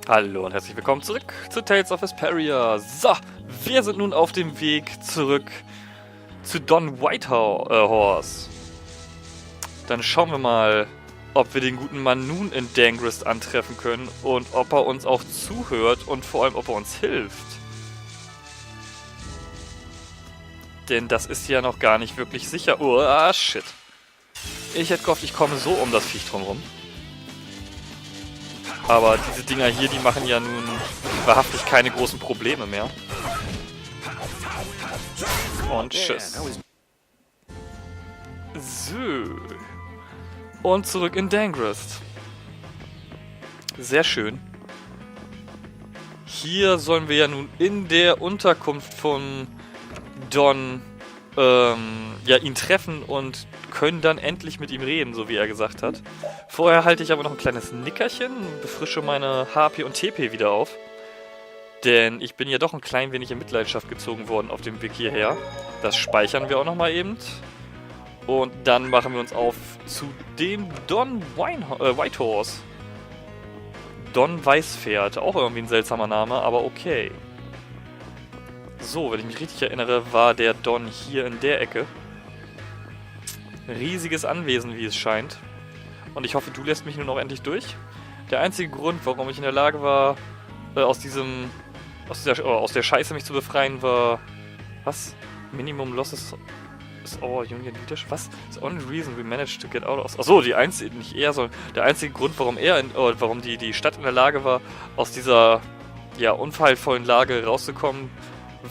Hallo und herzlich willkommen zurück zu Tales of Vesperia. So, wir sind nun auf dem Weg zurück zu Don Whitehorse. Dann schauen wir mal, ob wir den guten Mann nun in Dangrist antreffen können und ob er uns auch zuhört und vor allem, ob er uns hilft. Denn das ist ja noch gar nicht wirklich sicher. Oh, shit. Ich hätte gehofft, ich komme so um das Viech drumherum. Aber diese Dinger hier, die machen ja nun wahrhaftig keine großen Probleme mehr. Und tschüss. So. Und zurück in Dangrist. Sehr schön. Hier sollen wir ja nun in der Unterkunft von Don ihn treffen und können dann endlich mit ihm reden, so wie er gesagt hat. Vorher halte ich aber noch ein kleines Nickerchen, befrische meine HP und TP wieder auf. Denn ich bin ja doch ein klein wenig in Mitleidenschaft gezogen worden auf dem Weg hierher. Das speichern wir auch nochmal eben. Und dann machen wir uns auf zu dem Don Whitehorse. Don Weißpferd, auch irgendwie ein seltsamer Name, aber okay. So, wenn ich mich richtig erinnere, war der Don hier in der Ecke. Riesiges Anwesen, wie es scheint. Und ich hoffe, du lässt mich nun auch endlich durch. Der einzige Grund, warum ich in der Lage war, aus der Scheiße mich zu befreien, war... Was? Minimum Losses is our Union Leadership? Was? The only reason we managed to get out of... Achso, der einzige Grund, warum die Stadt in der Lage war, aus dieser, unfallvollen Lage rauszukommen,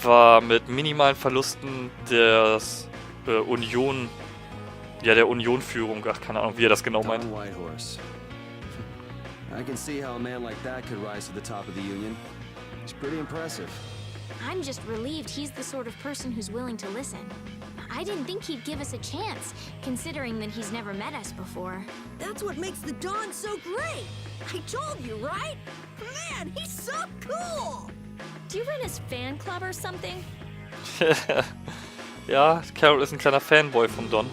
war mit minimalen Verlusten der Unionführung. Ach, keine Ahnung, wie er das genau meint. I can see how a man like that could rise to the top of the Union. It's pretty impressive. I'm just relieved he's the sort of person who's willing to listen. I didn't think he'd give us a chance, considering that he's never met us before. That's what makes the Dawn so great! I told you, right? Man, he's so cool! Do you run his fan club or something? Ja, Carol ist ein kleiner Fanboy von Don.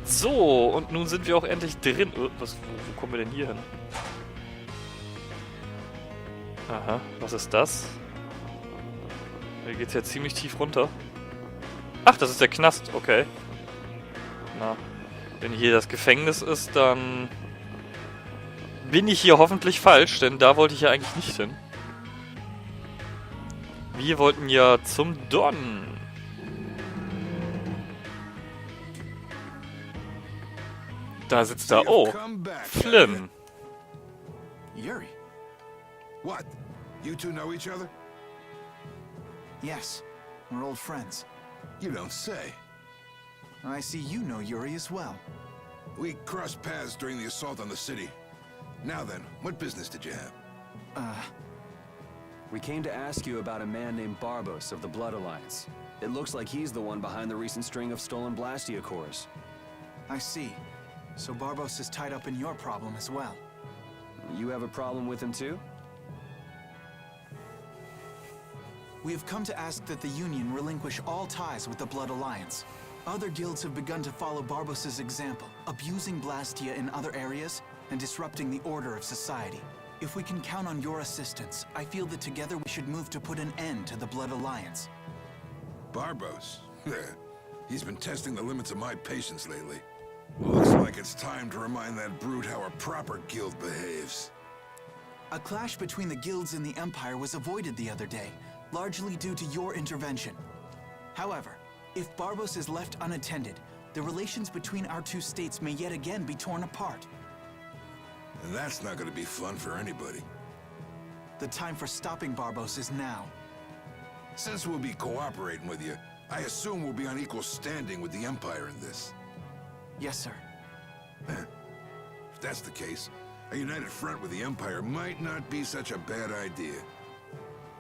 So, und nun sind wir auch endlich drin. Wo kommen wir denn hier hin? Aha, was ist das? Hier geht's ja ziemlich tief runter. Ach, das ist der Knast, okay. Na, wenn hier das Gefängnis ist, dann bin ich hier hoffentlich falsch, denn da wollte ich ja eigentlich nicht hin. Wir wollten ja zum Don. Da sitzt er. Oh, Flynn. Yuri. What? You two know each other? Yes, we're old friends. You don't say. I see you know Yuri as well. We crossed paths during the assault on the city. Now then, what business did you have? We came to ask you about a man named Barbos of the Blood Alliance. It looks like he's the one behind the recent string of stolen Blastia cores. I see. So Barbos is tied up in your problem as well. You have a problem with him too? We have come to ask that the Union relinquish all ties with the Blood Alliance. Other guilds have begun to follow Barbos' example, abusing Blastia in other areas and disrupting the order of society. If we can count on your assistance, I feel that together we should move to put an end to the Blood Alliance. Barbos? He's been testing the limits of my patience lately. Looks like it's time to remind that brute how a proper guild behaves. A clash between the guilds and the Empire was avoided the other day, largely due to your intervention. However, if Barbos is left unattended, the relations between our two states may yet again be torn apart. And that's not going to be fun for anybody. The time for stopping Barbos is now. Since we'll be cooperating with you, I assume we'll be on equal standing with the Empire in this. Yes, sir. If that's the case, a united front with the Empire might not be such a bad idea.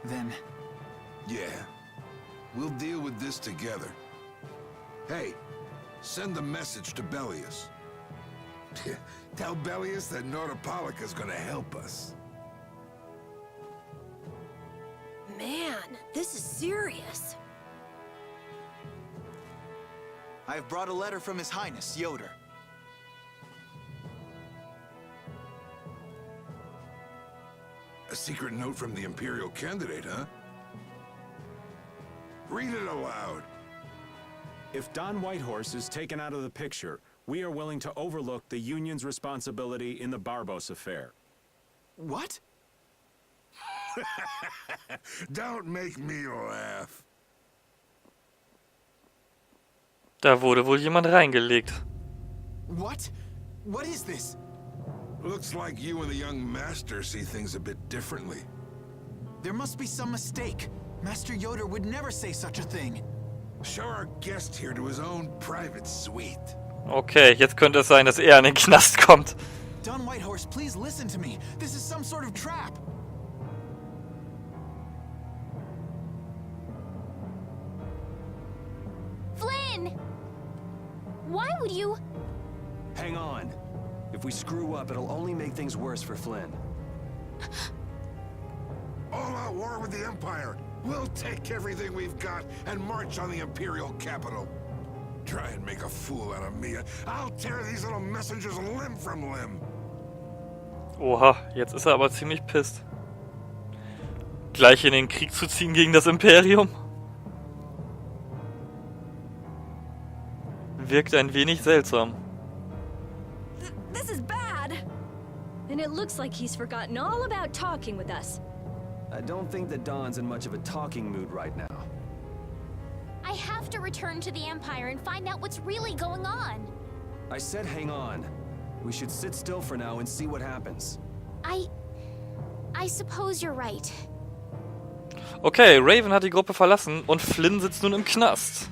Then... Yeah. We'll deal with this together. Hey, send the message to Bellius. Tell Bellius that Nordopolica's gonna help us. Man, this is serious. I have brought a letter from His Highness, Yoder. A secret note from the Imperial candidate, huh? Read it aloud. If Don Whitehorse is taken out of the picture, we are willing to overlook the Union's responsibility in the Barbos affair. What? Don't make me laugh. Da wurde wohl jemand reingelegt. What? What is this? Looks like you and the young master see things a bit differently. There must be some mistake. Master Yoder would never say such a thing. Show our guest here to his own private suite. Okay, jetzt könnte es sein, dass er in den Knast kommt. Don Whitehorse, please listen to me. This is some sort of trap. Flynn! Why would you... Hang on. If we screw up, it'll only make things worse for Flynn. All-out war with the Empire. We'll take everything we've got and march on the Imperial capital. Try and make a fool out of me. I'll tear these little messengers limb from limb. Oha, jetzt ist er aber ziemlich pisst. Gleich in den Krieg zu ziehen gegen das Imperium? Wirkt ein wenig seltsam. This is bad. And it looks like he's forgotten all about talking with us. I don't think that Don's in much of a talking mood right now. I have to return to the Empire and find out what's really going on. I said hang on. We should sit still for now and see what happens. I suppose you're right. Okay, Raven hat die Gruppe verlassen und Flynn sitzt nun im Knast.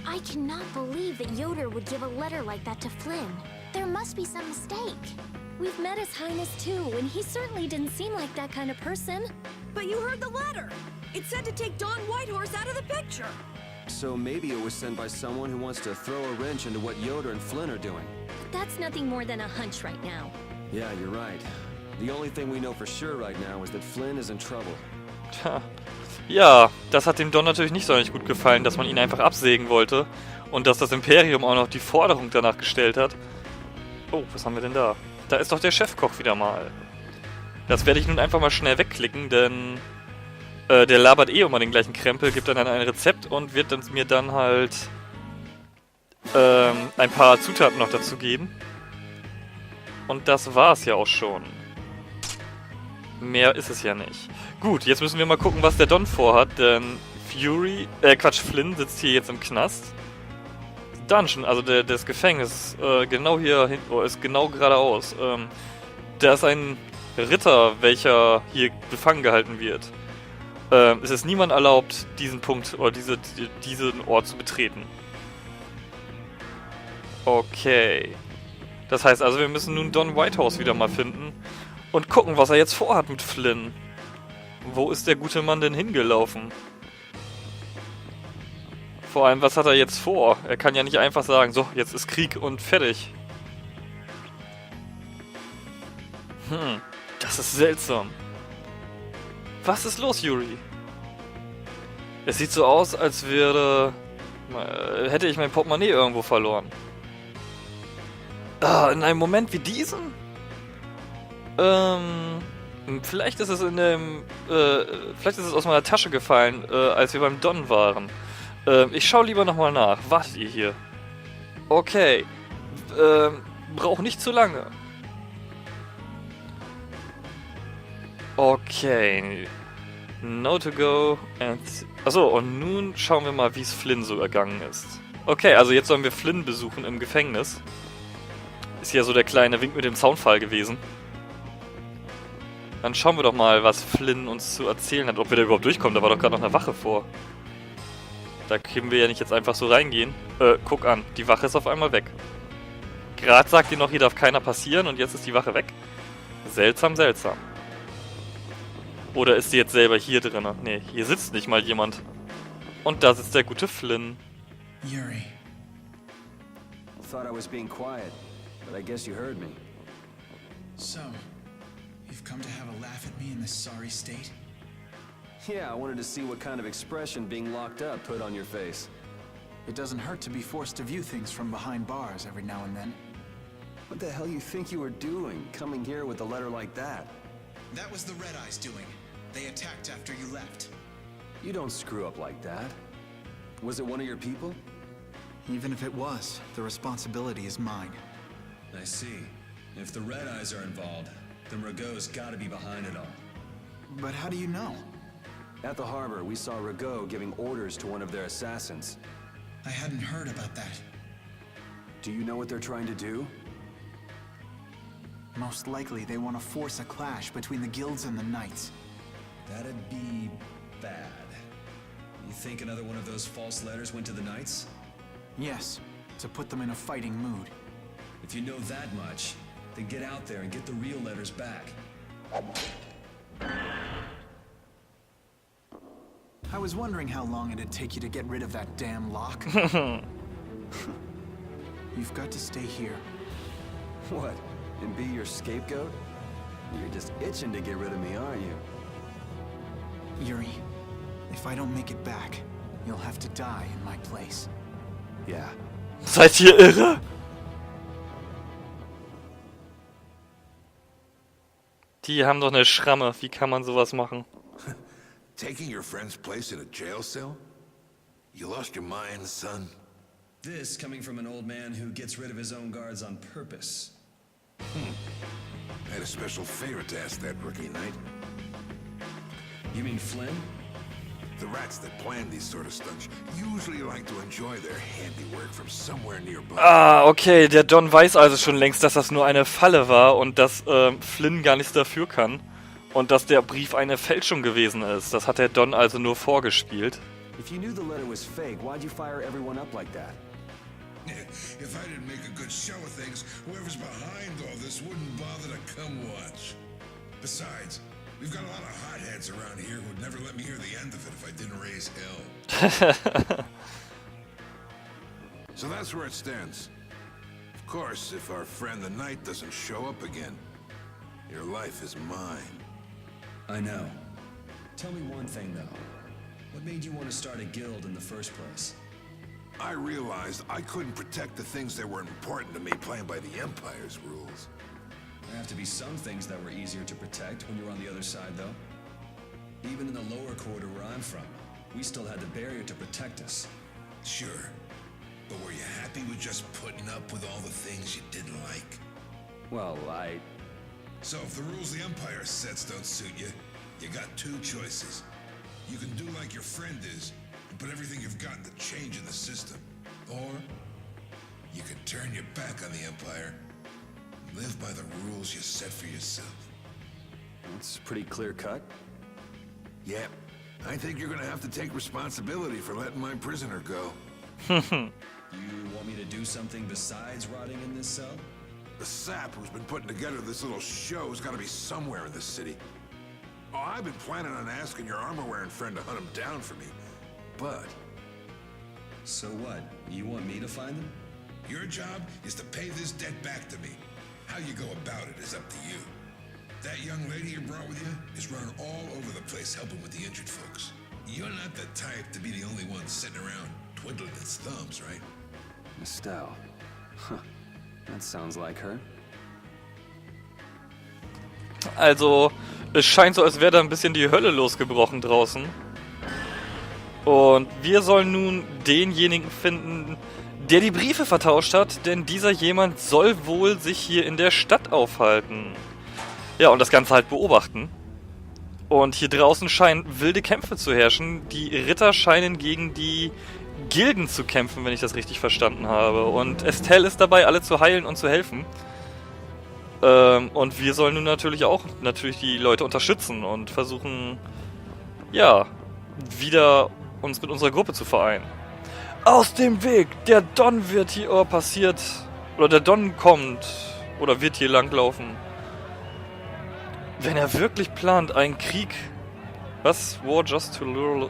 I cannot believe that Yoder would give a letter like that to Flynn. There must be some mistake. We've met His Highness too, and he certainly didn't seem like that kind of person. But you heard the letter. It said to take Don Whitehorse out of the picture. So maybe it was sent by someone who wants to throw a wrench into what Yoder and Flynn are doing. But that's nothing more than a hunch right now. Yeah, you're right. The only thing we know for sure right now is that Flynn is in trouble. Tja. Ja, das hat dem Don natürlich nicht so nicht gut gefallen, dass man ihn einfach absägen wollte und dass das Imperium auch noch die Forderung danach gestellt hat. Oh, was haben wir denn da? Da ist doch der Chefkoch wieder mal. Das werde ich nun einfach mal schnell wegklicken, denn der labert eh immer den gleichen Krempel, gibt dann ein Rezept und wird mir dann halt ein paar Zutaten noch dazu geben. Und das war's ja auch schon. Mehr ist es ja nicht. Gut, jetzt müssen wir mal gucken, was der Don vorhat, denn Flynn sitzt hier jetzt im Knast. Dungeon, also das Gefängnis, genau hier hinten, ist genau geradeaus. Da ist ein Ritter, welcher hier gefangen gehalten wird. Es ist niemand erlaubt, diesen Punkt oder diesen Ort zu betreten. Okay. Das heißt also, wir müssen nun Don Whitehorse wieder mal finden und gucken, was er jetzt vorhat mit Flynn. Wo ist der gute Mann denn hingelaufen? Vor allem, was hat er jetzt vor? Er kann ja nicht einfach sagen, so, jetzt ist Krieg und fertig. Das ist seltsam. Was ist los, Yuri? Es sieht so aus, als hätte ich mein Portemonnaie irgendwo verloren. In einem Moment wie diesen? Vielleicht ist es vielleicht ist es aus meiner Tasche gefallen, als wir beim Don waren. Ich schau lieber nochmal nach. Wartet ihr hier? Okay. Braucht nicht zu lange. Okay. No to go. Achso, und nun schauen wir mal, wie es Flynn so ergangen ist. Okay, also jetzt sollen wir Flynn besuchen im Gefängnis. Ist ja so der kleine Wink mit dem Zaunpfahl gewesen. Dann schauen wir doch mal, was Flynn uns zu erzählen hat. Ob wir da überhaupt durchkommen, da war doch gerade noch eine Wache vor. Da können wir ja nicht jetzt einfach so reingehen. Guck an, die Wache ist auf einmal weg. Gerade sagt ihr noch, hier darf keiner passieren und jetzt ist die Wache weg. Seltsam, seltsam. Oder ist sie jetzt selber hier drin? Nee, hier sitzt nicht mal jemand. Und da sitzt der gute Flynn. Yuri. Thought I was being quiet, but I guess you heard me. So, you've come to have a laugh at me in this sorry state? Yeah, I wanted to see what kind of expression being locked up put on your face. It doesn't hurt to be forced to view things from behind bars every now and then. What the hell you think you were doing, coming here with a letter like that? That was the Red Eyes doing. They attacked after you left. You don't screw up like that. Was it one of your people? Even if it was, the responsibility is mine. I see. If the Red Eyes are involved, then Rago's gotta be behind it all. But how do you know? At the harbor, we saw Rago giving orders to one of their assassins. I hadn't heard about that. Do you know what they're trying to do? Most likely they want to force a clash between the guilds and the knights. That'd be bad. You think another one of those false letters went to the knights? Yes, to put them in a fighting mood. If you know that much, then get out there and get the real letters back. I was wondering how long it'd take you to get rid of that damn lock. You've got to stay here. What? And be your scapegoat? You're just itching to get rid of me, aren't you? Yuri, if I don't make it back, you'll have to die in my place. Yeah. Seid ihr irre? Die haben doch eine Schramme. Wie kann man sowas machen? Taking your friend's place in a jail cell? You lost your mind, son? This coming from an old man who gets rid of his own guards on purpose. I had a special favor to ask that rookie knight. You mean Flynn? The rats that plan these sort of stunts usually like to enjoy their handiwork from somewhere nearby. Ah, okay, der Don weiß also schon längst, dass das nur eine Falle war und dass Flynn gar nichts dafür kann. Und dass der Brief eine Fälschung gewesen ist. Das hat der Don also nur vorgespielt. If you knew the letter was fake, why'd you fire everyone up like that? If I didn't make a good show of things, whoever's behind all this wouldn't bother to come watch. Besides, we've got a lot of hotheads around here who'd never let me hear the end of it if I didn't raise hell. So that's where it stands. Of course, if our friend the Knight doesn't show up again, your life is mine. I know. Tell me one thing, though. What made you want to start a guild in the first place? I realized I couldn't protect the things that were important to me playing by the Empire's rules. There have to be some things that were easier to protect when you were on the other side, though. Even in the lower quarter where I'm from, we still had the barrier to protect us. Sure. But were you happy with just putting up with all the things you didn't like? Well, So if the rules the Empire sets don't suit you, you got two choices. You can do like your friend is, and put everything you've got to change in the system. Or, you can turn your back on the Empire, and live by the rules you set for yourself. That's pretty clear-cut. Yeah, I think you're gonna have to take responsibility for letting my prisoner go. You want me to do something besides rotting in this cell? The sap who's been putting together this little show's gotta be somewhere in this city. Oh, I've been planning on asking your armor-wearing friend to hunt him down for me, but... So what? You want me to find them? Your job is to pay this debt back to me. How you go about it is up to you. That young lady you brought with you is running all over the place helping with the injured folks. You're not the type to be the only one sitting around twiddling its thumbs, right? Estelle. Huh. That sounds like her. Also, es scheint so, als wäre da ein bisschen die Hölle losgebrochen draußen. Und wir sollen nun denjenigen finden, der die Briefe vertauscht hat, denn dieser jemand soll wohl sich hier in der Stadt aufhalten. Ja, und das Ganze halt beobachten. Und hier draußen scheinen wilde Kämpfe zu herrschen. Die Ritter scheinen gegen die Gilden zu kämpfen, wenn ich das richtig verstanden habe. Und Estelle ist dabei, alle zu heilen und zu helfen. Und wir sollen nun natürlich auch die Leute unterstützen und versuchen, ja, wieder uns mit unserer Gruppe zu vereinen. Aus dem Weg! Der Don wird hier passiert. Oder der Don kommt. Oder wird hier langlaufen. Wenn er wirklich plant, einen Krieg... Was? War just to lure...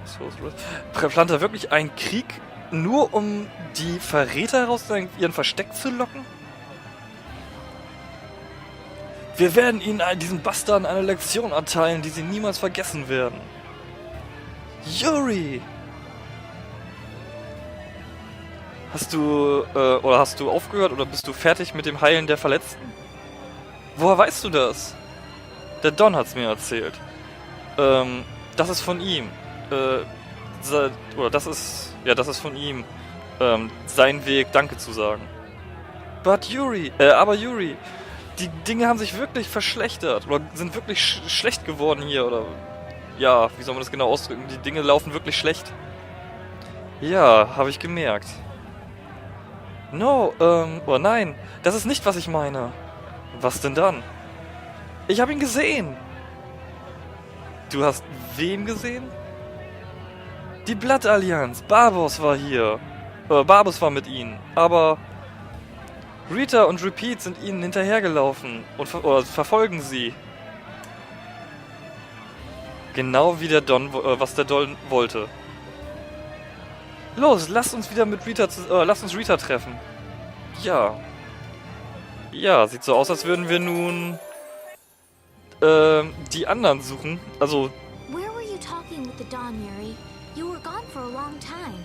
Plant er wirklich einen Krieg, nur um die Verräter aus ihren Versteck zu locken? Wir werden ihnen diesen Bastarden eine Lektion erteilen, die sie niemals vergessen werden. Yuri! Hast du aufgehört oder bist du fertig mit dem Heilen der Verletzten? Woher weißt du das? Der Don hat's mir erzählt. Das ist von ihm. Das ist von ihm. Sein Weg, Danke zu sagen. Aber Yuri, die Dinge haben sich wirklich verschlechtert. Oder sind wirklich schlecht geworden hier, oder... Ja, wie soll man das genau ausdrücken? Die Dinge laufen wirklich schlecht. Ja, habe ich gemerkt. Oh nein, das ist nicht, was ich meine. Was denn dann? Ich habe ihn gesehen. Du hast wen gesehen? Die Blattallianz. Barbos war hier. Barbos war mit ihnen. Aber Rita und Repeat sind ihnen hinterhergelaufen und verfolgen sie. Genau wie der Don, was der Don wollte. Los, lasst uns Rita treffen. Ja. Ja, sieht so aus, als würden wir nun die anderen suchen. Also. Where were you talking with the Don, Yuri? You were gone for a long time.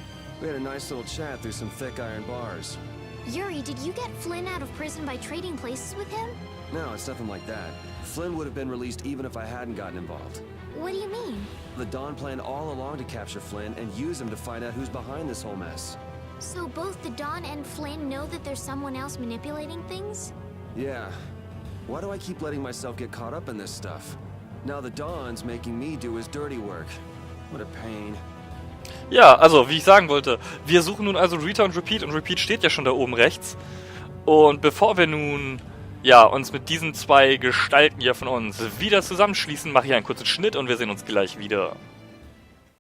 We had a nice little chat through some thick iron bars. Yuri, did you get Flynn out of prison by trading places with him? No, it's nothing like that. Flynn would have been released even if I hadn't gotten involved. What do you mean? The Don planned all along to capture Flynn and use him to find out who's behind this whole mess. So both the Don and Flynn know that there's someone else manipulating things? Yeah. Why do I keep letting myself get caught up in this stuff? Now the Don's making me do his dirty work. What a pain. Ja, also, wie ich sagen wollte, wir suchen nun also Rita und Repeat steht ja schon da oben rechts. Und bevor wir nun, ja, uns mit diesen zwei Gestalten hier von uns wieder zusammenschließen, mache ich einen kurzen Schnitt und wir sehen uns gleich wieder.